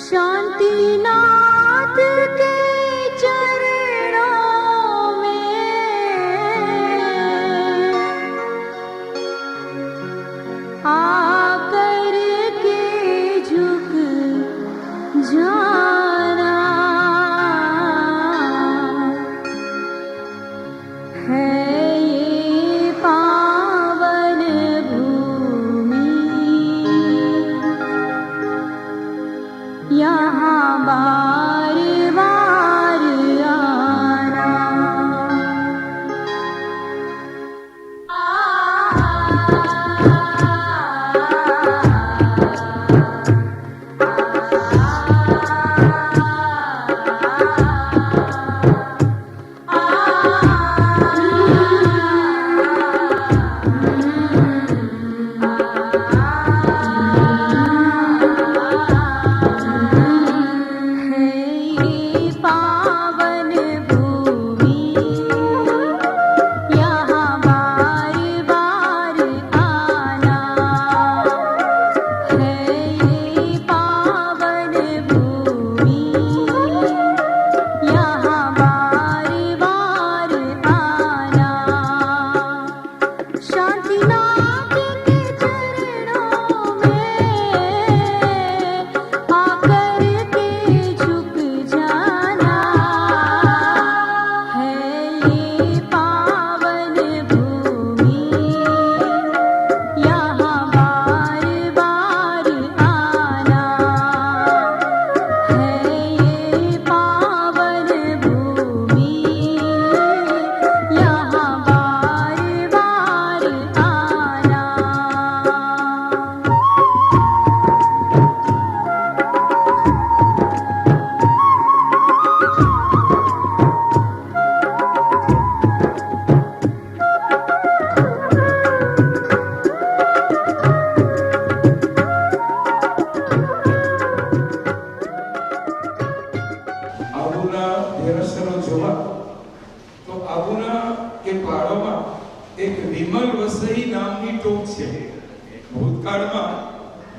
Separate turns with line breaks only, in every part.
शांतिनाथ के चरणों में आकर के झुक जाना है ये पावन भूमि, यहाँ बार बार आना।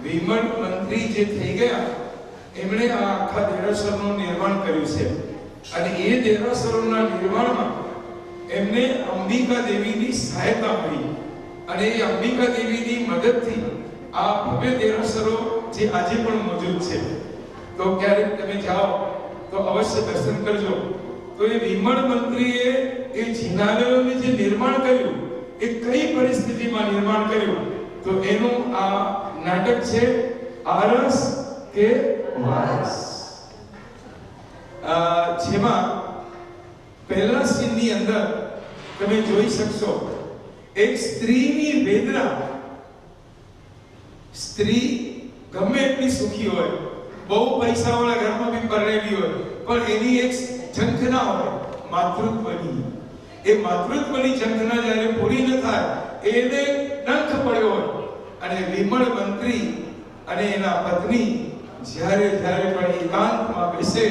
વિમલ મંત્રી જે થઈ ગયા એમણે આ આખા દેરાસરનું નિર્માણ કર્યું છે અને એ દેરાસરોના નિર્માણમાં એમને અંબિકા દેવીની સહાયતા મળી અને એ અંબિકા દેવીની મદદથી આ ભવ્ય દેરાસરો જે આજે પણ મોજૂદ છે તો ક્યારેક તમે જાઓ તો અવશ્ય દર્શન કરજો તો એ વિમલ મંત્રીએ એ જિનાલયોનું જે નિર્માણ કર્યું એ કઈ પરિસ્થિતિમાં નિર્માણ કર્યું તો એનું આ નાટક છે આરસ કે વારસ જેમાં પહેલા સીનની અંદર તમે જોઈ શકશો એક સ્ત્રીની વેદના સ્ત્રી ગમે એટલી સુખી હોય બહુ પૈસાવાળા ઘરમાં બી પરણેલી હોય પણ એની એક ઝંખના હોય માતૃત્વની એ માતૃત્વની ઝંખના જ્યારે પૂરી ન થાય એને ડંખ પડ્યો હોય અને વિમલ મંત્રી અને એના પત્ની જ્યારે પણ એકાંતમાં બેસે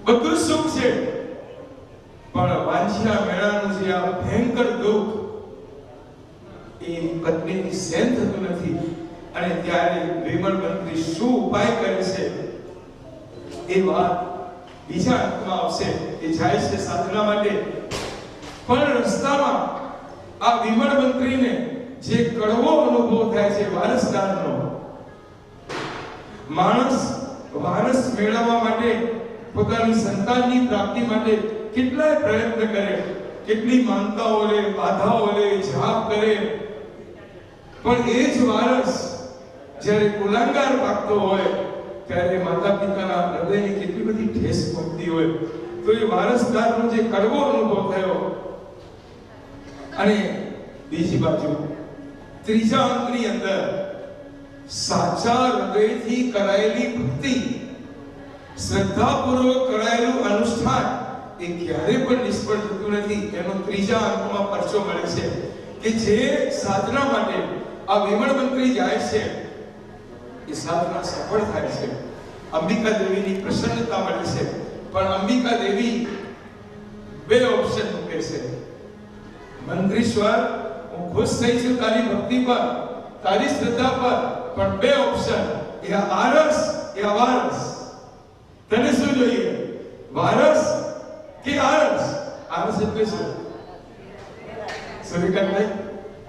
બધું સુખ છે પણ વાંછિયા મેળાનું જે આ ભયંકર દુઃખ એ પત્નીની સહન થતું નથી અને ત્યારે વિમલ મંત્રી શું ઉપાય કરે છે એ વાત બીજા અંકમાં આવશે એ જાય છે સાધના માટે પણ રસ્તામાં આ વિમલ મંત્રીને જે કડવો અનુભવ થાય છે વારસદારનો માણસ વારસ મેળવવા માટે પોતાની સંતાનની પ્રાપ્તિ માટે કેટલાય પ્રયત્ન કરે કેટલી માનતાઓ લે બાધાઓ લે જાપ કરે પણ એ જ વારસ જ્યારે ગુલાંગાર પાકતો હોય ત્યારે માતા પિતાના હૃદયની કેટલી બધી ઠેસ પહોંચતી હોય તો એ વારસદારનો જે કડવો અનુભવ થયો અને બીજી બાજુ ત્રીજા અંકની અંદર સાચા હૃદયથી કરાયેલી ભક્તિ શ્રદ્ધાપૂર્વક કરાયેલું અનુષ્ઠાન એ ક્યારે પણ નિષ્ફળ થતું નથી એનો ત્રીજા અંકમાં પરચો મળે છે કે જે સાધના માટે આ વિમલ મંત્રી જાય છે એ સાધના સફળ થાય છે અંબિકા દેવીની પ્રસન્નતા મળે છે પણ અંબિકા દેવી બે ઓપ્શન મૂકે છે મંત્રીશ્વર હું ખુશ થઈ છું તારી ભક્તિ પર તારી શ્રદ્ધા પર પણ બે ઓપ્શન યા આરસ યા વારસ? તને શું જોઈએ, વારસ કે આરસ? આરસ એટલે શું? સૂર્યકાંતભાઈ,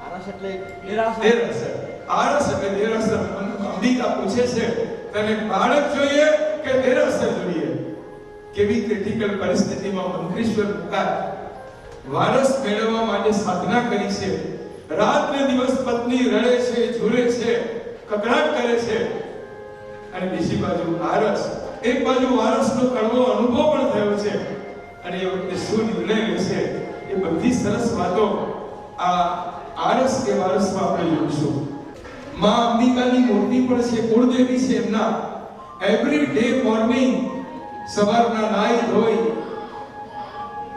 આરસ એટલે દેરાસર.
દેરાસર. આરસ એટલે દેરાસર. અંબિકા પૂછે છે તને બાળક જોઈએ કે દેરાસર જોઈએ? કેવી ક્રિટિકલ પરિસ્થિતિમાં મંત્રીશ્વર પુકાર વારસ મેળવવા માટે સાધના કરી છે. રાત ને દિવસ પત્ની રડે છે, ઝૂરે છે, કકળાટ કરે છે, અને બીજી બાજુ આરસ. એક બાજુ વારસનો કડવો અનુભવ પણ થયો છે, અને એ વખતે શું નિર્ણય લેશે એ બધી સરસ વાતો આ આરસ કે વારસમાં આપણે જોઈશું. માં અંબિકાની મૂર્તિ પણ છે, કુળદેવી છે એમના. એવરી ડે મોર્નિંગ સવારના નાઈ ધોઈ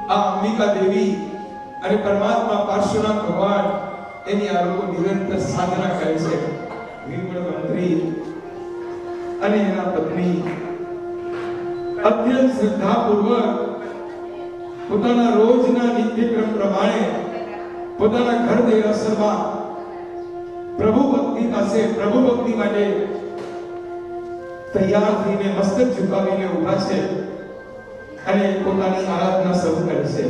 આ અંબિકા દેવી અને પરમાત્મા પાર્શ્વનાથ ભગવાન એની આ લોકો નિરંતર સાધના કરે છે. વિમળ મંત્રી અને એના પત્ની અત્યંત શ્રદ્ધાપૂર્વક પોતાના રોજના નિત્યક્રમ પ્રમાણે પોતાના ઘર દેરાસરમાં પ્રભુ ભક્તિ માટે તૈયાર થઈને મસ્તક ઝુકાવીને ઊભા છે અને પોતાની આરાધના શરૂ કરે છે.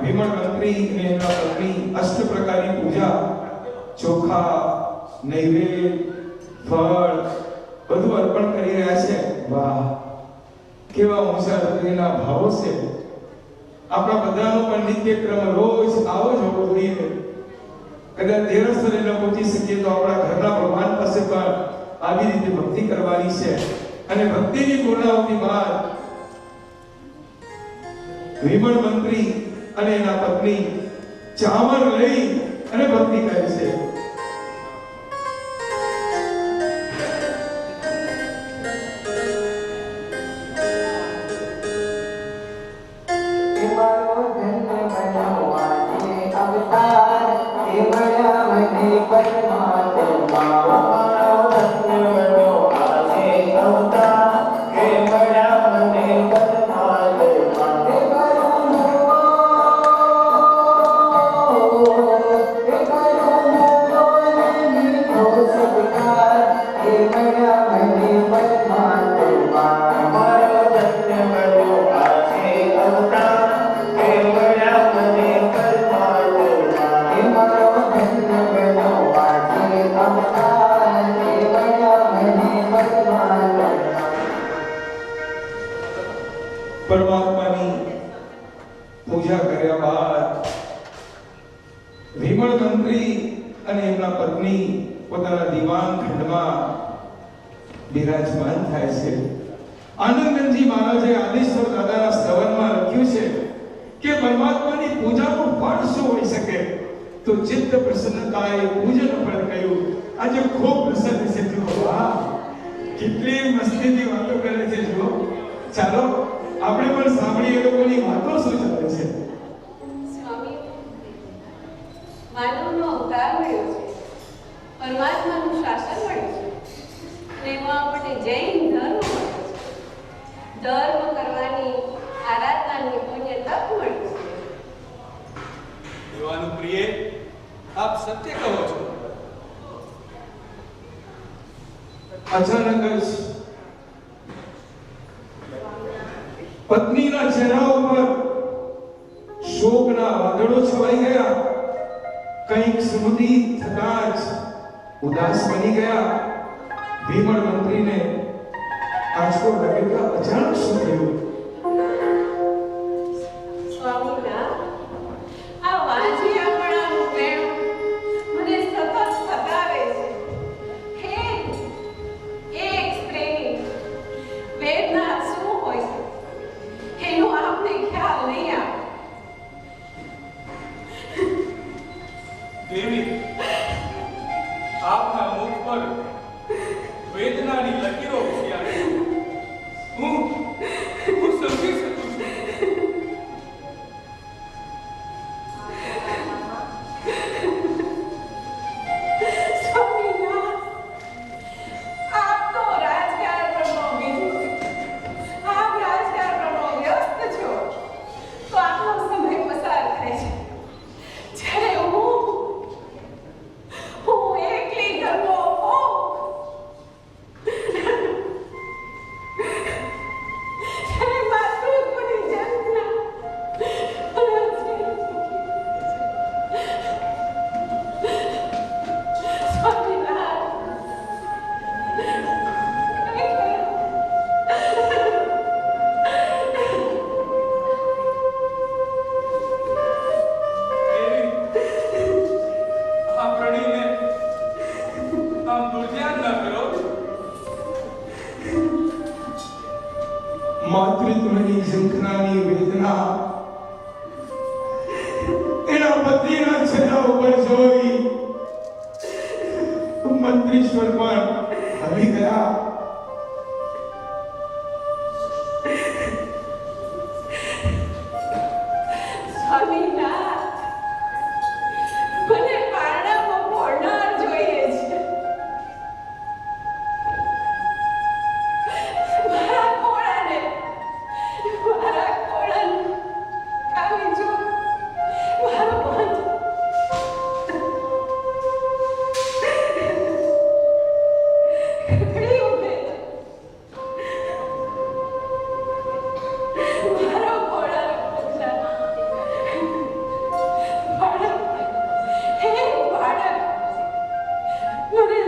વિમળ મંત્રી અને એના પત્ની અષ્ટ પ્રકારની પૂજા, ચોખા, નૈવેદ્ય, ફળ બધું અર્પણ કરી રહ્યા છે. વાહ, કેવા ઊંચા હૃદયના ભાવો છે. આપણા બધાનો પણ નિત્યક્રમ રોજ આવો જ હોવો જોઈએ. કદાચ દેરાસરે ન પહોંચી શકીએ તો આપણા ઘરના ભગવાન પાસે પણ આવી રીતે ભક્તિ કરવાની છે. અને ભક્તિની પૂર્ણાહુતિ બાદ વિમળ મંત્રી અને એના પત્ની ચામર લઈ અને ભક્તિ કરે છે. પરમાત્માની પૂજા કર્યા બાદ વિમળ મંત્રી અને એમના પત્ની પોતાના દીવાન ખંડમાં બિરાજમાન થાય છે. આનંદગંજી મહારાજે આદેશ્વર દાદાના સ્તવનમાં લખ્યું છે કે પરમાત્માની પૂજાનું ફળ શું હોઈ શકે? તો ચિત્ત પ્રસન્નતાએ પૂજન ફળ કહ્યું. આજે ખૂબ પ્રસન્ન છે. વાહ, કેટલી મસ્તીની વાતો કરે છે. જો ચાલો આપણે પણ સાંભળીએ એ લોકોની વાતો શું ચાલે છે.
સ્વામી, માનવનો અવતાર મળ્યો છે, પરમાત્માનું શાસન મળ્યું છે, અને એમાં આપણને જૈન ધર્મ મળ્યો છે. ધર્મ કરવાની, આરાધનાની પુણ્ય તક મળી છે.
દેવાનું પ્રિય, આપ સત્ય કહો છો.
અચાનક જ પત્નીના ચહેરા ઉપર શોકના વાદળો છવાઈ ગયા. કંઈક સ્મૃતિ થતા જ ઉદાસ બની ગયા. વિમળ મંત્રીને आज को लगेगा अचानक શું થયું?
સ્વામીના આ વાંજિયાપણાનું મેળું મને સતત સતાવે છે. એક સ્ત્રીની વેદના શું હોય એનો આપને ખ્યાલ નહીં આવે.
દેવી, આપના મુખ પર વેદનાની લકીરો ઉછળ્યા છે. હું સમજી શકું છું.
સ્વામીના આપ તો રાજકારણમાં બિઝી છો. આપ રાજકારણમાં વ્યસ્ત છો તો આપનો સમય પસાર થાય છે. જ્યારે હું એકલી ઘરમાં હોઉં ત્યારે માતૃત્વની ઝંખના
દેવી, આ પ્રણીને આમ દુર્ધ્યાન ન કરો.
માતૃત્વની ઝંખનાની વેદના એના પતિના ચહેરા ઉપર જોઈ મંત્રીશ્વર પણ હલી ગયા.
સ્વામીના મને પારણામાં ભોળનાર જોઈએ છે. મારા ખોળાને ખાલી જો મારો મન ખીલી ઉઠે છે. મારો ખોળાનો પુત્ર બાળક, હે બાળક, મને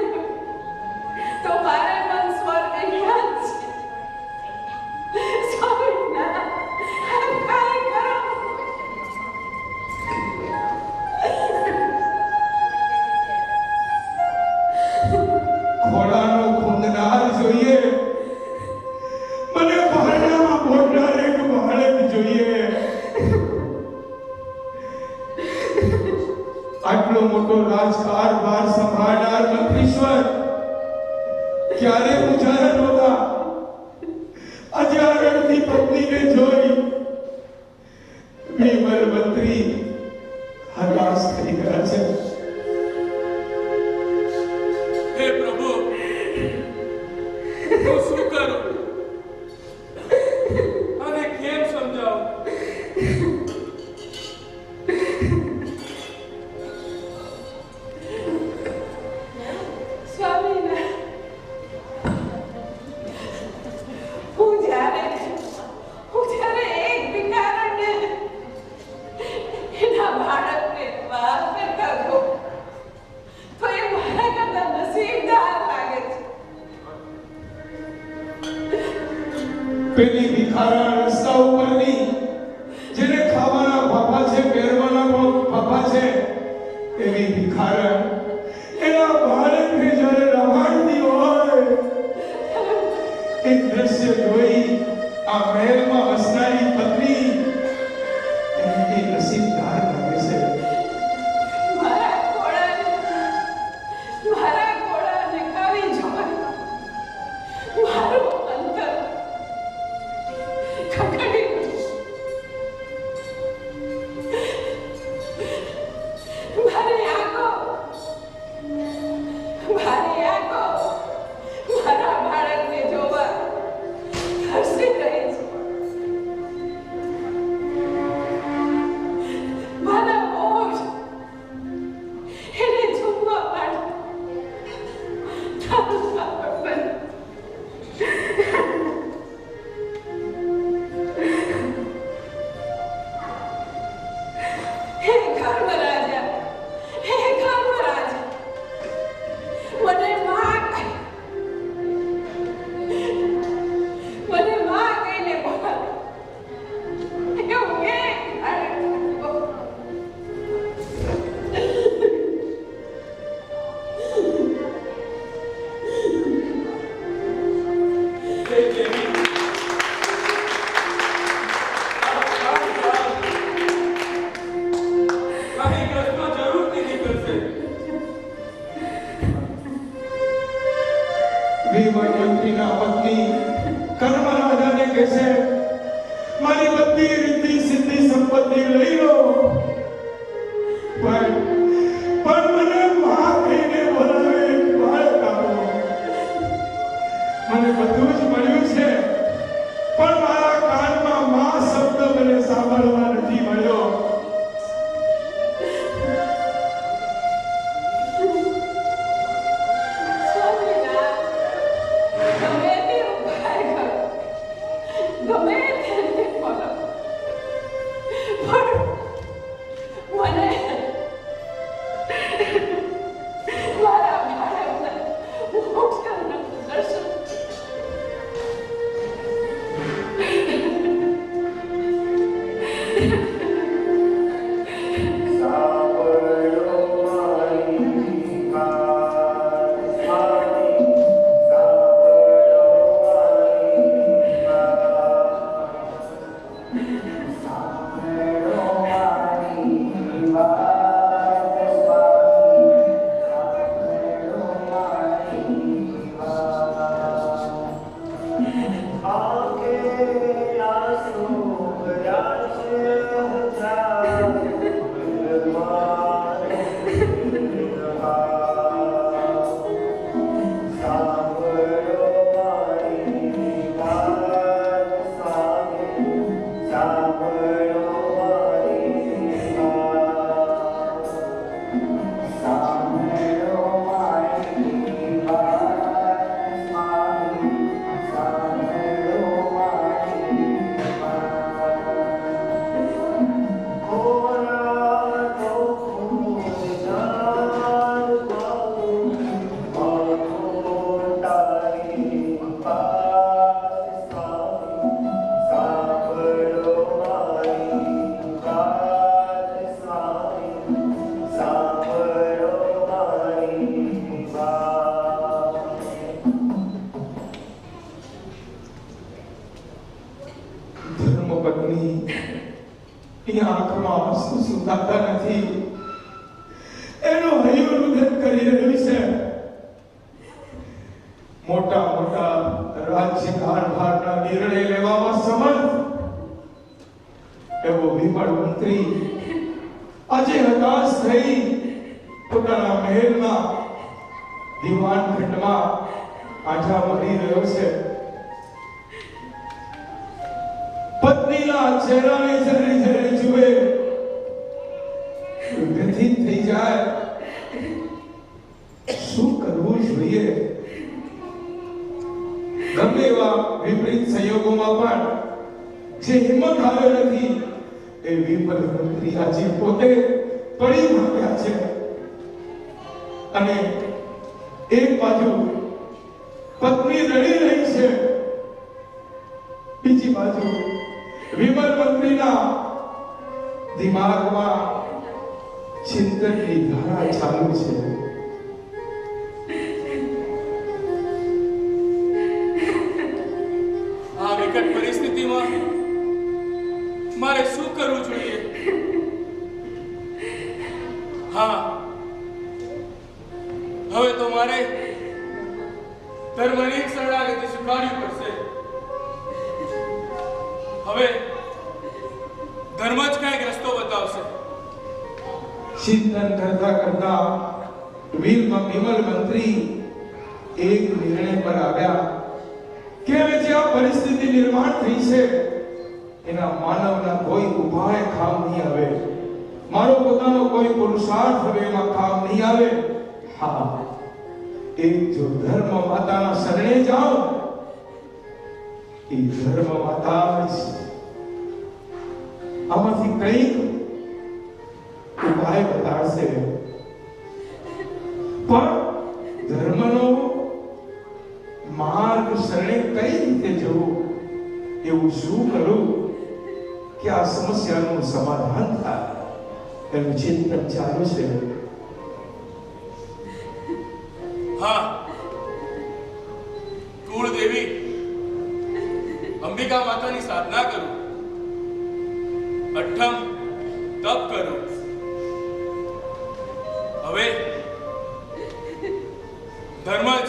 તો મારા મન સ્વર્ગ અહીંયા જ છે. સ્વામીના આપ કાંઈ કરો.
ખોળાનો ખૂંદનાર જોઈએ, મને ભારણામાં ભોળનાર એક બાળક જોઈએ. આટલો મોટો રાજકારભાર સંભાળનાર મંત્રીશ્વર ક્યારે ઉજાગર નહોતા. આજે આ રડતી પત્નીને જોઈ વિમલ મંત્રી હતાશ થઈ ગયા છે.
હે પ્રભુ, હું શું કરું અને કેમ સમજાવું?
સ્વામીના હું જ્યારે એક ભિખારણને એના બાળકને વાર કરતા જોઉં તો એ મારા કરતા નસીબદાર લાગે છે.
પેલી ભિખારણ રસ્તા ઉપરની જેને ખાવાના પાપા છે, પહેરવાના પાપા છે, એવી ભિખારણ એના બાળકને જ્યારે રમાડતી હોય એ દ્રશ્ય જોઈ આ મહેલમાં વસનારી પત્ની એની નસીબદાર લાગે છે.
મારા ઘોડાને ખાવી જોઈ મારું અંતર ખખડી ઉઠ્યું. મારી આંખો મારા બાળકને જોવા હસી રહી છે. મારા હોઠ એને ઝૂમવા માટે તારું કાપડ બન્યું. હે ધર્મરાજા, મને માગ
વિમલ મંત્રીના પત્ની કર્મરાજાને કહે છે, મારી બધી રીતિ સિદ્ધિ સંપત્તિ લઈ લો, પણ મને માં કહીને બોલાવે, બાળક આપો. મને બધું જ મળ્યું છે, પણ મારા કાનમાં માં શબ્દ મને સાંભળવા નથી મળ્યો. આંખમાં આંસુ સુકાતા નથી, એનું હૈયું રુદન કરી રહ્યું છે. મોટા મોટા રાજ્ય કારભારના નિર્ણય લેવામાં સમર્થ એવો વિમળ મંત્રી આજે હતાશ થઈ પોતાના મહેલમાં દિવાન ખંડમાં આજા મળી રહ્યો છે. પત્નીના ચહેરાને જ્યારે જુએ વ્યથિત થઈ જાય. શું કરવું જોઈએ? ગમે એવા વિપરીત સંયોગોમાં પણ જે હિંમત આવે નથી એ વિમલ મંત્રી આજે પોતે પડી ભાગ્યા છે. અને એક બાજુ પત્ની રડી રહી છે, બીજી બાજુ વિમલ મંત્રીના દિમાગમાં ચિંતનની ધારા ચાલુ છે.
આ વિકટ પરિસ્થિતિમાં મારે શું કરવું જોઈએ? હા, હવે તો મારે ધર્મની શરણાગતિ સ્વીકારવી પડશે. હવે ધર્મ જ કંઈક રસ્તો બતાવશે.
ચિંતન કરતા કરતા વિમલ મંત્રી એક નિર્ણય પર આવ્યા કે હવે જે આ પરિસ્થિતિ નિર્માણ થઈ છે એના માનવના કોઈ ઉપાય કામ નહીં આવે, મારો પોતાનો કોઈ પુરુષાર્થ હવે એમાં કામ નહીં આવે. હા, એક જો ધર્મ માતાના શરણે જાઓ, એ ધર્મ માતા જ આમાંથી કંઈક ઉપાય બતાડશે. પણ ધર્મનો માર્ગ શરણે કઈ રીતે જવું, એવું શું કરું કે આ સમસ્યાનું સમાધાન થાય, એનું ચિંતન ચાલુ છે.
હા, કુળદેવી અંબિકા માતાની સાધના કરું, અઠ્ઠમ તપ કરું. હવે ધર્મ જ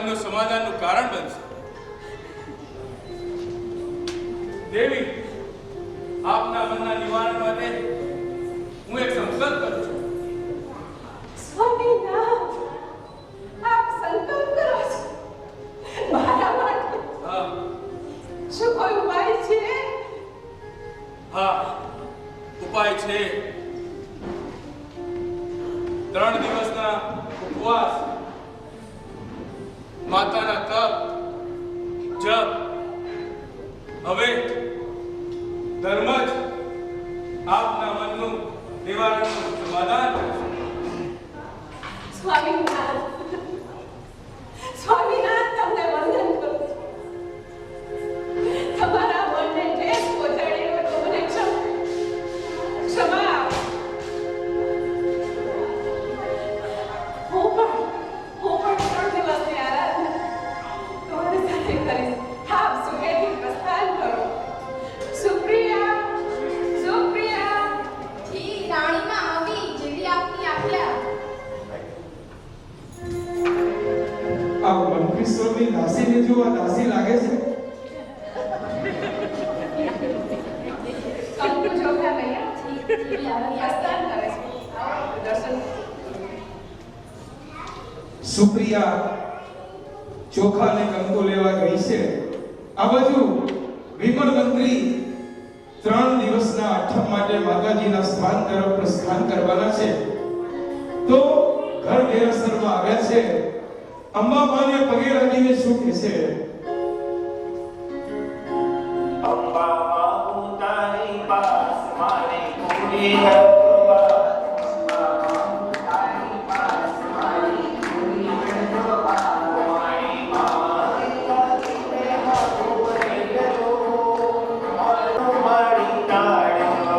મનનું સમાધાનનું કારણ બનશે. દેવી, આપના મનના નિવારણ માટે હું એક સંકલ્પ કરું છું.
સ્વામીનાથ, આપ સંકલ્પ કરો છો મારા માટે?
હા,
શું કોઈ ઉપાય છે?
હા, ઉપાય છે. 3 દિવસના ઉપવાસ, માતાના તપ, જપ, હવે ધર્મ જ આપના મનનું નિવારણનું સમાધાન કરશે.
સ્વામીનાથ, સ્વામીનાથ, તમને વંદન કરું છું. તમારા મનને ઠેસ પહોંચાડી હોય તો મને ક્ષમા આપો. હું પણ 3 દિવસની આરાધના તમારી સાથે કરીશ. આપ સુખેથી પ્રસ્થાન કરો. સુપ્રિયા, સુપ્રિયા.
જી, રાણીમાં આવી જેવી આપની આજ્ઞા.
આ મંત્રીશ્વરની દાસીને જો આ દાસી લાગે છે.
કંકુ ચોખા લઈને પ્રસ્થાન કરે છે. દર્શન.
સુપ્રિયા ચોખા ને કંકુ લેવા ગઈ છે. આ બાજુ વિમલ મંત્રી 3 દિવસના આઠમ માટે માતાજીના સ્થાન તરફ પ્રસ્થાન કરવાના છે. તો ઘર દેરાસરમાં આવ્યા છે. અંબા માને પગે લાગીને શું કહે છે?
અંબા બાપુ તારી પાસ મારી પૂરી હરવા. અંબા બાપુ તારી પાસ મારી પૂરી હરવા. મારી મારી લાગીને હાથું ભરેલો. મારી તાળીઓ.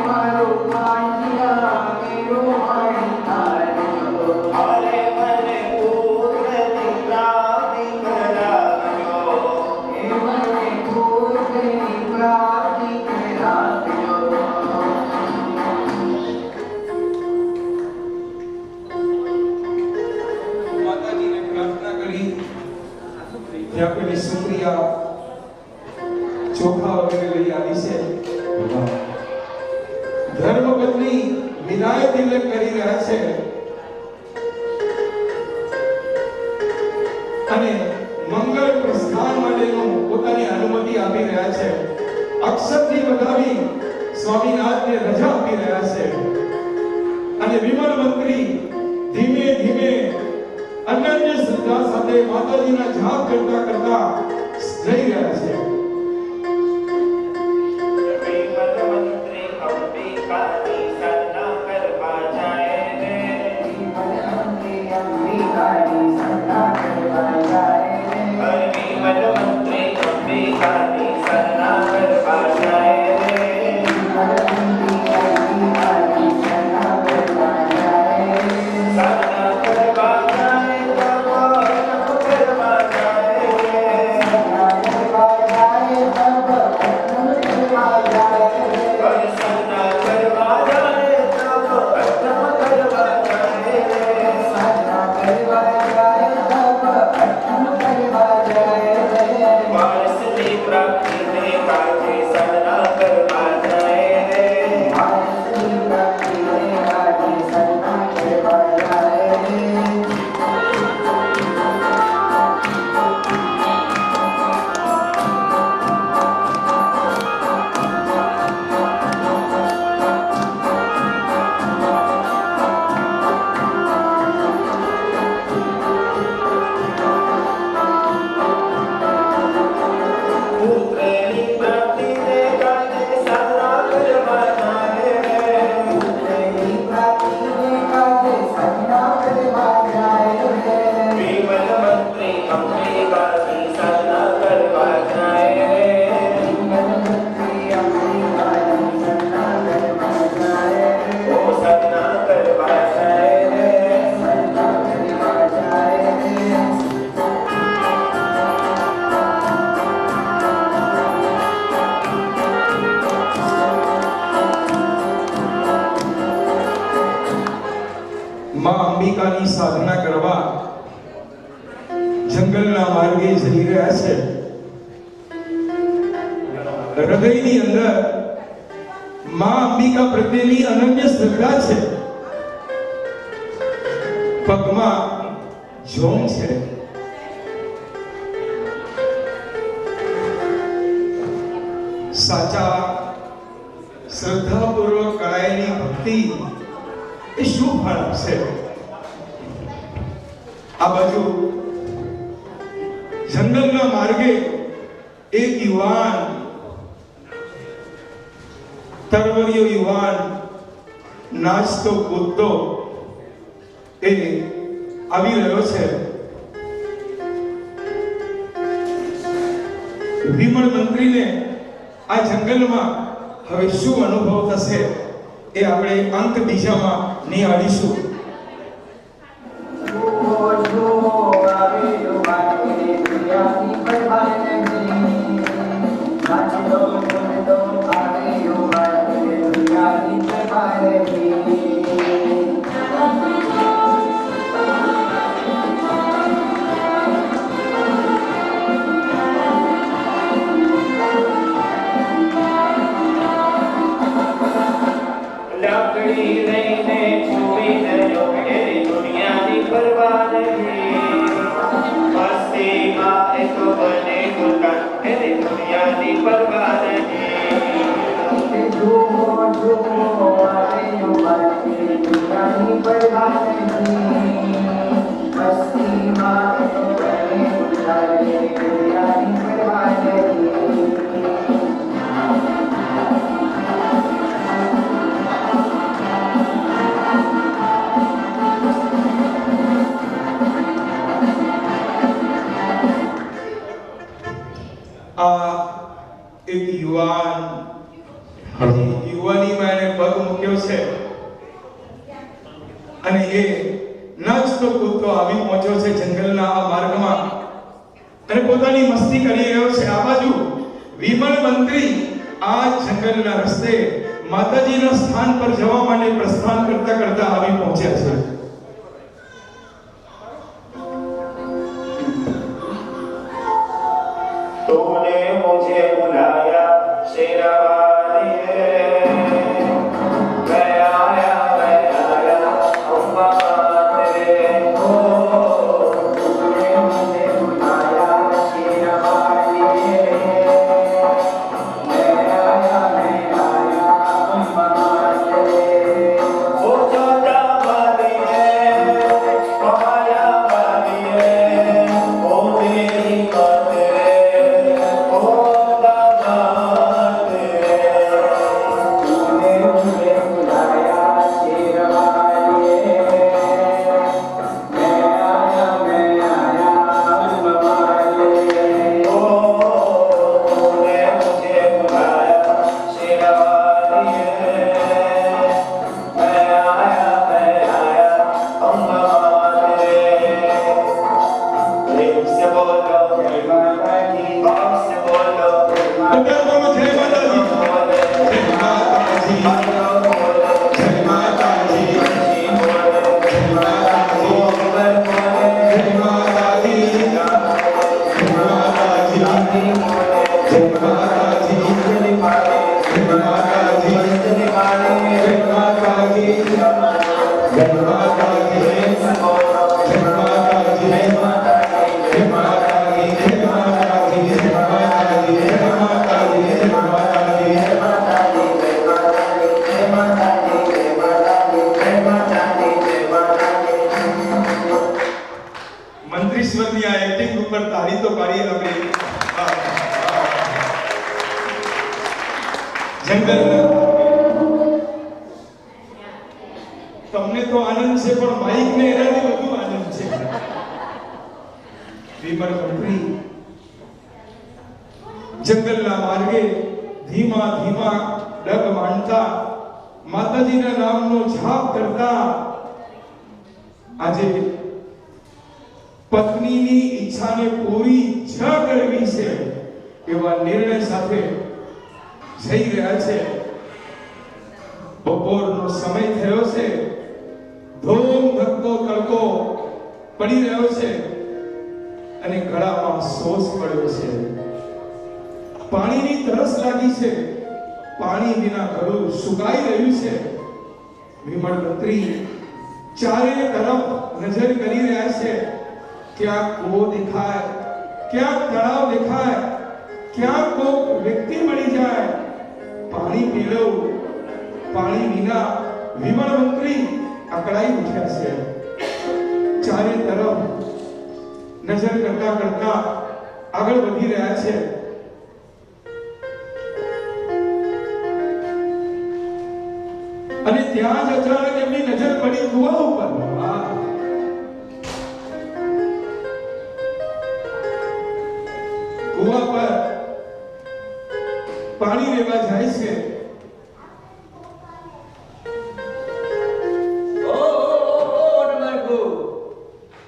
મારું પાંજરા મેરું મારી તાળીઓ. અરે મને પૂર્ણની પ્રાપ્તિ કરાવજો. એ મને પૂર્ણની પ્રાપ્તિ કરાવજો.
માતાજીને પ્રાર્થના કરી ત્યાં પેલી સુપ્રિયા ચોખા વગેરે લઈ આવી છે. ધર્મપત્ની વિદાય તિલક કરી રહ્યા છે અને મંગળ પ્રસ્થાન માટેનું પોતાની અનુમતિ આપી રહ્યા છે. અક્ષરથી વધાવી સ્વામીનાથને રજા આપી રહ્યા છે અને વિમલ મંત્રી ધીમે ધીમે અનન્ય શ્રદ્ધા સાથે માતાજીના જાપ કરતા કરતા જઈ રહ્યા છે.
વિમલ મંત્રી અંબિકાની સરના કરવા જાય રે. વિમલ મંત્રી અંબિકાની સરના કરવા જાય રે. વિમલ મંત્રી અંબિકાની સરના કરવા જાય રે. વિમલ મંત્રી અંબિકાની સરના કરવા જાય રે. સરના કરવા જાય તો કરવા જાય રે. સરના કરવા જાય તો કરવા જાય રે. સરના કરવા જાય તો કરવા જાય રે. સરના કરવા જાય તો કરવા જાય રે. વારસની પ્રાપ્તિને કાજે સરના કરવા જાય રે. વારસની પ્રાપ્તિને કાજે સરના કરવા જાય રે. પુત્રની પ્રાપ્તિને કાજે સરના કરવા જાય રે. પુત્રની પ્રાપ્તિને કાજે સરના કરવા જાય રે. વિમલ મંત્રી અંબિકાની સરના કરવા જાય રે. વિમલ મંત્રી અંબિકાની સરના કરવા જાય રે. ઓ સરના કરવા જાય રે. સરના કરવા જાય રે.
માં અંબિકાની સાધના કરવા જંગલના માર્ગે જઈ રહ્યા છે. હૃદયની અંદર માં અંબિકા પ્રત્યેની અનન્ય શ્રદ્ધા છે. પગમાં જોમ છે. સાચા શ્રદ્ધાપૂર્વક કરાયેલી ભક્તિ એ શું ફળ આપશે? આ બાજુ જંગલના માર્ગે એક યુવાન, તરવરિયો યુવાન નાચતો કૂદતો એ આવી રહ્યો છે. વિમળ મંત્રીને આ જંગલમાં હવે શું અનુભવ થશે એ આપણે અંક બીજામાં નિહાળીશું. એક યુવાન યુવાનીમાં એને પગ મૂક્યો છે અને એ નાચતો કૂદતો આવી પહોંચ્યો છે જંગલના આ માર્ગમાં અને પોતાની મસ્તી કરી રહ્યો છે. આ બાજુ વિમળ મંત્રી આ જંગલના રસ્તે માતાજીના સ્થાન પર જવા માટે પ્રસ્થાન કરતા કરતા આવી પહોંચ્યા છે.
तूने मुझे बुलाया शेरवाली मैं आया अम्मा तेरे हो. तूने मुझे बुलाया शेरवाली मैं आया अम्मा तेरे हो. छोटा वाली है माया वाली है ओ तेरी बात
મંત્રીશ્વરની આ એક્ટિંગ ઉપર તાળી તો પાડીએ આપણે. જંગલ તમને તો આનંદ છે પણ માઇકને એનાથી વધુ આનંદ છે. વિમળ મંત્રી જંગલના માર્ગે ધીમા ધીમા ડગ માંડતા માતાજીના નામનો જાપ કરતા આજે પત્નીની ઈચ્છાને પૂરી જ કરવી છે એવા નિર્ણય સાથે જઈ રહ્યા છે. બપોરનો સમય થયો છે. ધૂમ ધકતો તડકો પડી રહ્યો છે. અને ગળામાં સોસ પડ્યો છે. પાણીની તરસ લાગી છે. પાણી વિના ગળું સુકાઈ રહ્યું છે. વિમળ મંત્રી ચારે તરફ નજર કરી રહ્યા છે. ક્યાંક કૂવો દેખાય, ક્યાંક તળાવ દેખાય, ક્યાંક કોઈક વ્યક્તિ મળી જાય. પાણી પી લઉં. પાણી વિના વિમળ મંત્રી અકળાઈ ઉઠ્યા છે. ચારે તરફ નજર કરતા કરતા આગળ વધી રહ્યા છે. અને ત્યાં જ અચાનક એમની નજર પડી કૂવા ઉપર. કૂવા પર પાણી લેવા જાય છે.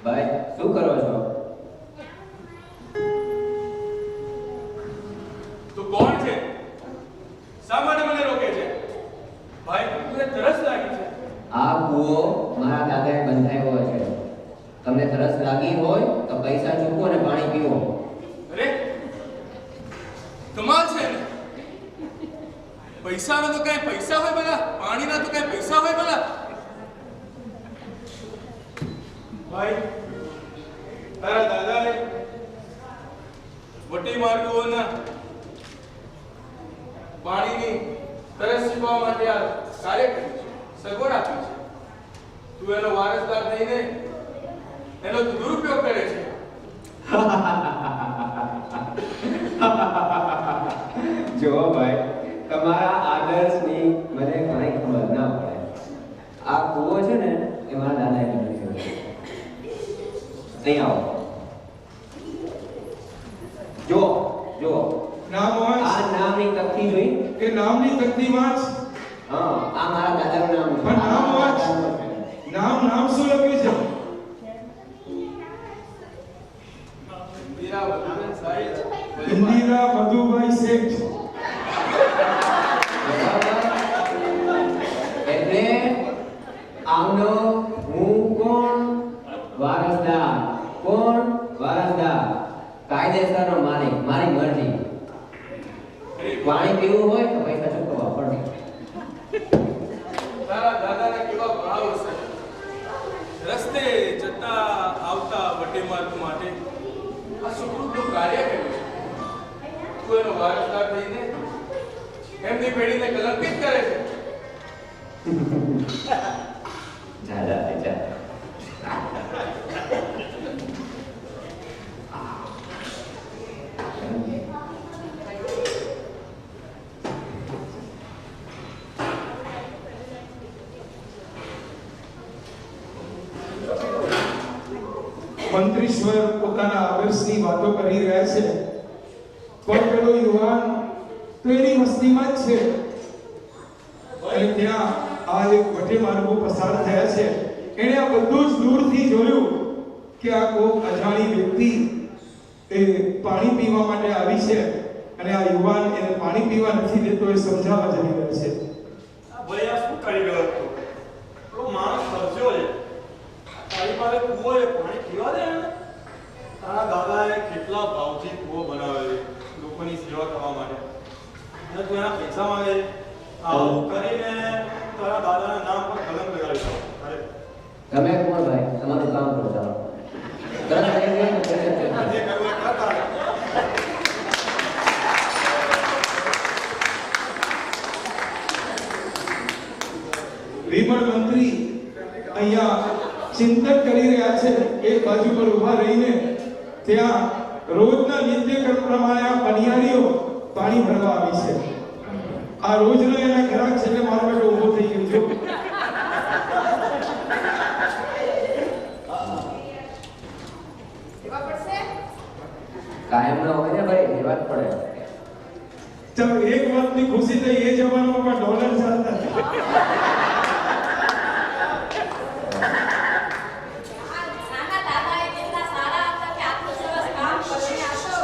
ભાઈ શું કરો છો?
તું કોણ છે? શા માટે મને રોકે છે? ભાઈ મને તરસ લાગી છે.
આ કૂવો મારા દાદાએ બંધાવ્યો છે. તમને તરસ લાગી હોય તો પૈસા ચૂકવો અને પાણી પીવો.
અરે કમાલ છે ને. પૈસાનો તો કઈ પૈસા હોય ભલા, પાણીના તો કઈ પૈસા હોય ભલા. ભાઈ તારા દાદાએ વટી માર્ગોના પાણીની તરસ છીપવા માટે આ કાર્ય કર્યું છે, સગવડ આપી છે. તું એનો વારસદાર થઈને એનો તું દુરુપયોગ કરે છે.
જો ભાઈ, તમારા આદર્શની મને કંઈ ખબર ના પડે. આ કૂવો છે ને એ મારા દાદાએ બનાવ્યો છે. અહીં આવો. જો જો
નામ વાંચ.
આ નામની તકતી જોઈ?
એ નામની તકતી વાંચ.
હા, આ મારા દાદાનું નામ છે.
પણ નામ વાંચ. નામ શું લખ્યું છે? ઇન્દિરા મધુભાઈ શેઠ.
એટલે આમનો હું કોણ? વારસદાર. કોણ? વારસદાર. કાયદેસરનો માલિક. મારી મરજી. પાણી પીવું હોય તો પૈસા ચૂકવવા પડે.
તારા દાદાના કેવા ભાવ હશે. રસ્તે જતા આવતા વટેમાર્ગ માટે આ સુખરૂપનું કાર્ય કર્યું છે. તું એનો વારસદાર થઈને એમની પેઢીને કલંકિત કરે છે.
જા.
મંત્રીશ્વર પોતાના આદર્શની વાતો કરી રહ્યા છે. પણ પેલો યુવાન તો એની મસ્તીમાં જ છે. અને ત્યાં આ એક વટે માર્ગો પસાર થયા છે. એણે આ બધું જ દૂરથી જોયું કે આ કોઈ અજાણી વ્યક્તિ એ પાણી પીવા માટે આવી છે. અને આ યુવાન એને પાણી પીવા નથી દેતો એ સમજાવવા જઈ રહ્યો છે.
ભાઈ આ શું કરી ગયો હતો? પેલો માણસ ફરસ્યો છે. તારી પાસે કૂવો એ પાણી પીવા દે ને? તારા દાદાએ કેટલા ભાવથી કૂવો બનાવેલો લોકોની સેવા કરવા માટે, અને તું એના પૈસા માંગે છે. આવું કરીને તારા દાદાના નામ પર કલંક લગાડી દો. અરે
તમે કોણ ભાઈ? તમારું કામ કરો. ચાલો તરત આવી ગયો તો
જે કરવું એ કરતા રહે.
વિમળ મંત્રી અહીંયા ચિંતન કરી રહ્યા છે. એક બાજુ પર ઊભા રહીને ત્યાં રોજના નિત્યક્રમ પ્રમાણે આ પનિયારીઓ પાણી ભરવા આવી છે. આ રોજનો એના ગ્રાહક છે એટલે મારો બેટો ઊભો થઈ ગયો છે.
દેવા પડશે?
કાયમ ન હોય ને ભાઈ, લેવા જ પડે.
ચાલો એક વાતની ખુશી થઈ, એ જમાનામાં પણ ડોલર ચાલતા હતા.
નાના દાદાએ કેટલા સારા હતા કે આટલું સરસ કામ કરીને આશો.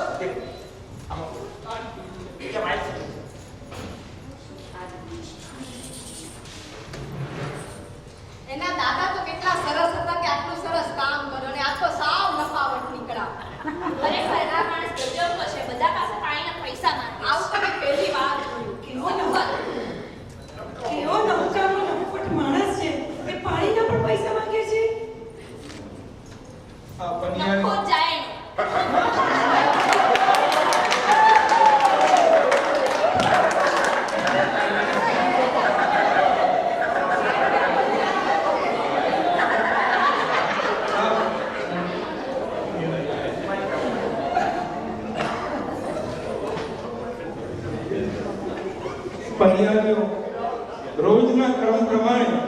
એના દાદા તો કેટલા સરસ હતા કે આટલું સરસ કામ કર્યું, અને આ તો સાવ લફાવટ નીકળ્યા.
વાડિયાઓ રોજના ક્રમ પ્રમાણે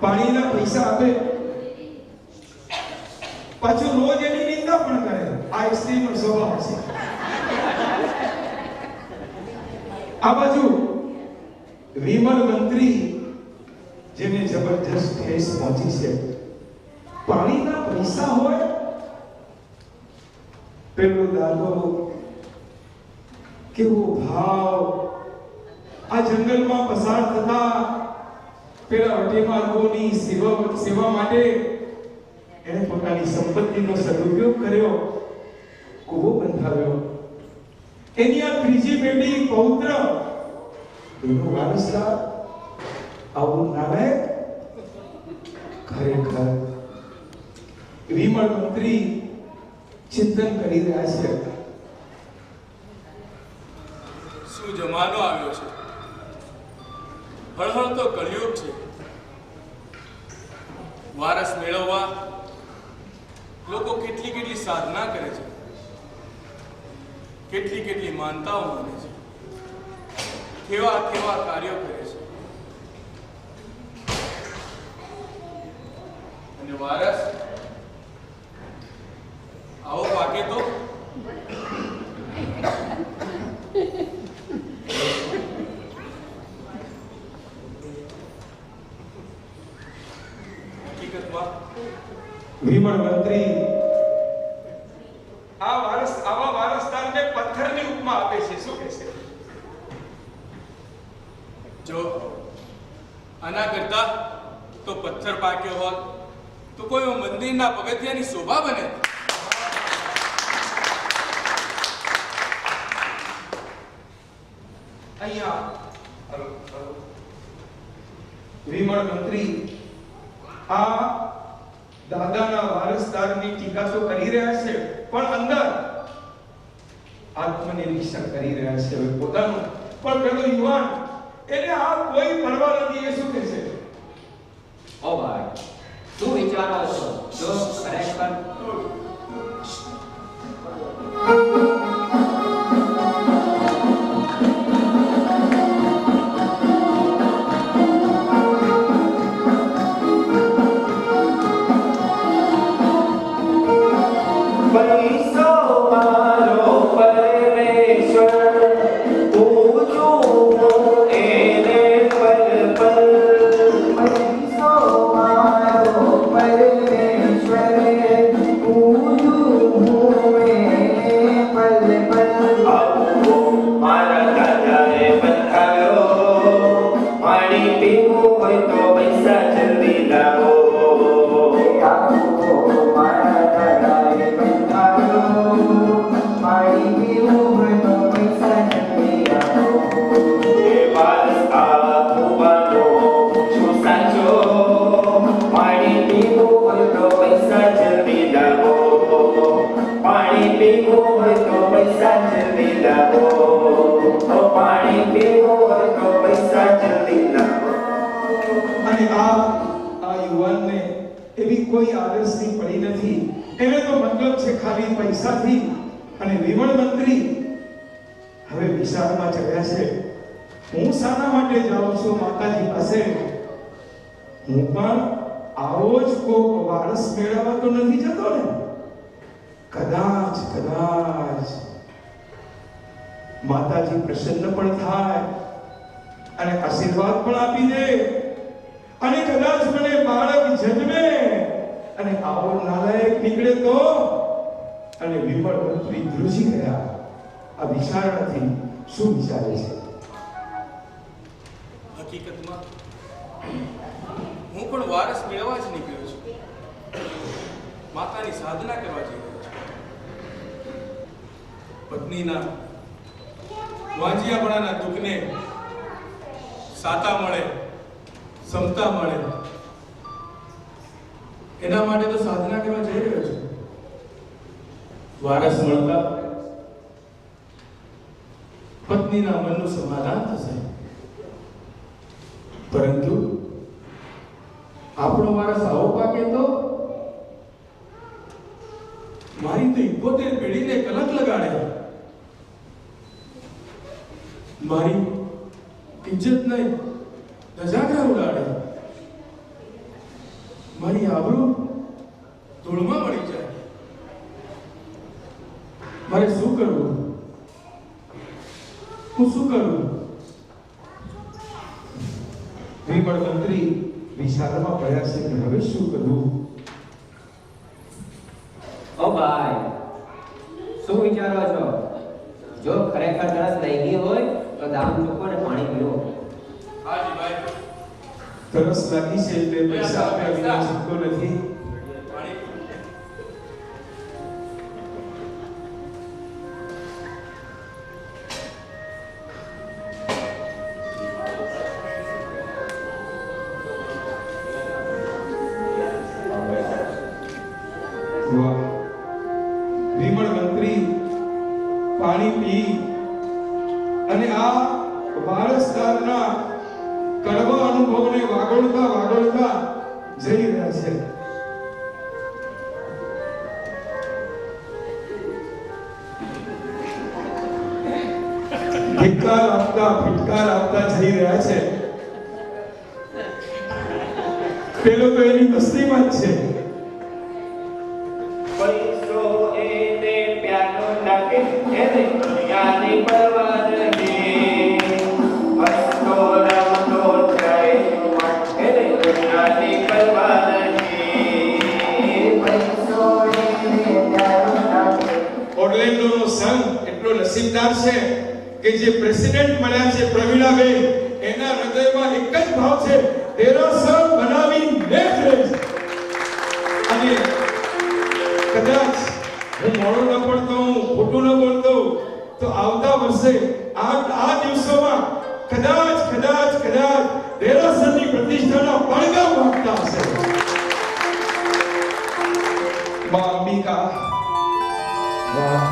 પાણીના પૈસા આપે, પાછું રોજ એની નિંદા પણ કરે. આ સ્ત્રીનો સ્વભાવ છે. આ બાજુ વિમલ મંત્રી જેને જબરજસ્ત ઠેસ પહોંચી છે, પાણીના પૈસા હોય, પેલો દાદો કેવો ભાવ આ જંગલમાં પસાર થતા પેલા વટેમાર્ગોની સેવા માટે એને પોતાની સંપત્તિનો સદુપયોગ કર્યો, કૂવો બંધાવ્યો. એની આ ત્રીજી પેઢી પૌત્ર એનો વારસદાર આવું નાલાયક ખરેખર. વિમળ મંત્રી ચિંતન કરી રહ્યા છે.
શું જમાનો આવ્યો છે, હળહળતો કળિયુગ છે. વારસ મેળવવા લોકો કેટલી કેટલી સાધના કરે છે, કેટલી કેટલી માનતાઓ માને છે, કેવા કેવા કાર્યો કરે છે. અને વારસ આવો પાકે તો હકીકતમાં
વિમળ મંત્રી આવા વારસદારને પથ્થરની ઉપમા આપે છે. શું કહે છે?
જો આના કરતા તો પથ્થર પાક્યો હોત તો કોઈ મંદિરના પગથિયાની શોભા બને.
અહીંયા વિમળ મંત્રી આ દાદાના વારસદારની ટીકા તો કરી રહ્યા છે, પણ અંદર આત્મનિરીક્ષણ કરી રહ્યા છે. હવે પોતાનું પણ પેલો યુવાન એને આ કોઈ પરવા નથી. એ શું કહે છે?
ઓ ભાઈ, શું વિચારો છો? જો ખરેખર
પૈસો મારો પરમેશ્વર, પૂજું એને પલ પલ. પૈસો મારો પરમેશ્વર, પૂજું એને પલ પલ. મારા દાદાએ બંધાયો, પાણી પીવું હોય તો પૈસા જલ્દી લાવો.
અને આ યુવાનને એવી કોઈ આદર્શની પડી નથી. એને તો મતલબ છે ખાલી પૈસાથી. અને વિમળ મંત્રી હવે વિચારમાં ચડ્યા છે. હું શાના માટે જાઉં છું માતાજી પાસે? હું પણ આવો જ કોક વારસ મેળવવા તો નથી જતો ને. કદાચ માતાજી પ્રસન્ન પણ થાય અને આશીર્વાદ પણ આપી દે, અને કદાચ મને બાળક જન્મે અને આવો નાલાયક નીકળે તો. અને વિમળ મંત્રી ધ્રુજી ગયા. આ વિચારણાથી શું વિચારે છે?
હકીકતમાં હું પણ વારસ મેળવવા જ નીકળ્યો છું. માતાની સાધના કરવા જઈ રહ્યો છું. પત્નીના વાંજિયાપણાના દુઃખને સાતા મળે, સમતા મળે, એના માટે તો સાધના કરવા જઈ રહ્યો છું. વારસ મળતા પત્નીના મનનું સમાધાન થશે. પરંતુ આપણો વારસ આવો પાકે તો મારી તો 71 પેઢીને કલંક લગાડે.
મારી ઇજ્જત નહીં ધજાગરા ઉડાડે, મારી આબરૂ ધૂળમાં મળી જાય. મારે શું કરવું? હું શું કરું? વિમળ મંત્રી વિચારમાં પડ્યા છે કે હવે શું કરવું?
ઓ ભાઈ, શું વિચારો છો? જો ખરેખર તરસ લાગી હોય તો દામ ચૂકો ને પાણી પીવો.
હાજી ભાઈ,
તરસ લાગી છે એટલે પૈસા આપ્યા વિના છૂટકો નથી.
પાણી
વાહ! વિમળ મંત્રી પાણી પી અને આ વારસદારના કડવા અનુભવને વાગોળતા વાગોળતા જઈ રહ્યા છે. ફિટકાર આપતા જઈ રહ્યા છે. પેલો તો એની મસ્તીમાં જ છે.
પૈસો એને પ્યારો લાગે, એને દુનિયાની પરવા નથી. હસતો રમતો જાય એને દુનિયાની પરવા નથી. પૈસો એને પ્યારો લાગે.
ઓર્લેન્ડોનો સંઘ એટલો નસીબદાર છે કે જે પ્રેસિડેન્ટ મળ્યા છે પ્રવીણાબેન, એના હૃદયમાં એક જ ભાવ છે, દેરાસર બનાવી રહીશ. અને કદાચ હું મોડો ન પડતો હું ખોટું ન બોલતો તો આવતા વર્ષે આ દિવસોમાં કદાચ દેરાસરની પ્રતિષ્ઠાના પડઘા વાગતા હશે. મા અંબિકા, વાહ!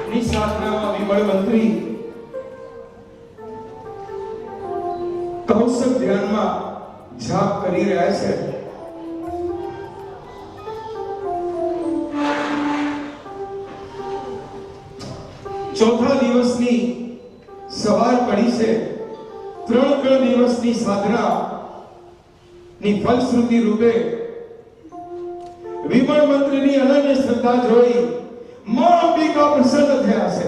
ની સાધનામાં વિમળ મંત્રી કૌશલ ધ્યાનમાં જાપ કરી રહ્યા છે. ચોથા દિવસની સવાર પડી છે. ત્રણ દિવસની સાધના ની ફલશ્રુતિ રૂપે વિમળ મંત્રીની અનન્ય શ્રદ્ધા જોઈ માં અંબિકા પ્રસન્ન થયા છે.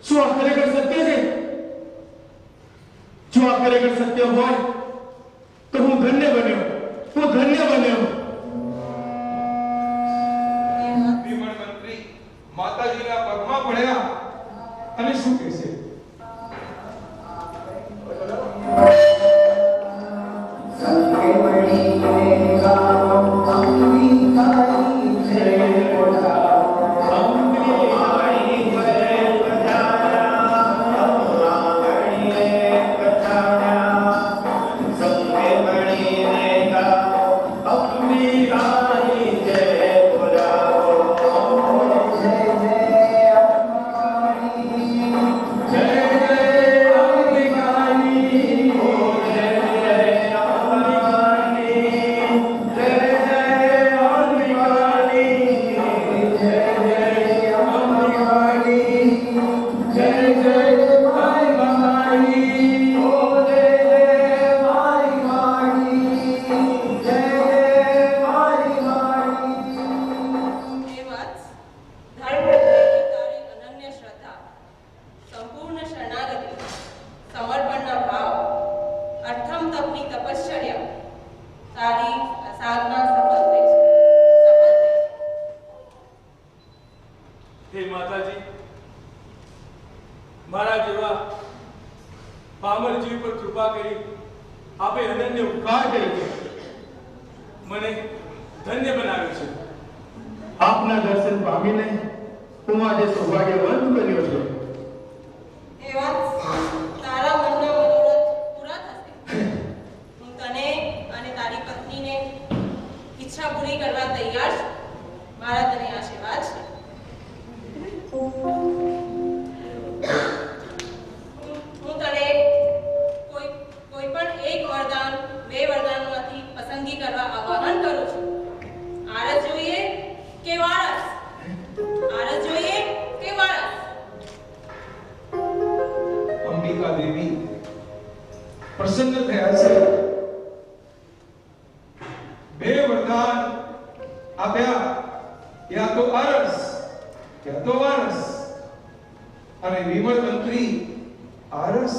શું આ ખરેખર સત્ય છે? જો આ ખરેખર સત્ય હોય તો હું ધન્ય બન્યો. વિમળ મંત્રી માતાજીના પગમાં પડ્યા અને શું કહેશે?
મને ધન્ય બનાવ્યો છે.
આપના દર્શન પામીને હું આજે સૌભાગ્યવંત બન્યો છું.
એ વાત તારા મનના મનોરથ પૂરા થશે. હું તને અને તારી પત્નીને ઈચ્છા પૂરી કરવા તૈયાર છું. મારા તને આશીર્વાદ છે. હું તને કોઈ પણ એક વરદાન, બે વરદાનમાંથી પસંદગી કરવા આહ્વાન કરું છું. આરસ જોઈએ કે વારસ? આરસ જોઈએ કે વારસ?
અંબિકા દેવી પ્રસન્ન થયા છે. બે વરદાન આપ્યા, યા તો આરસ યા તો વારસ. અને વિમળ મંત્રી આરસ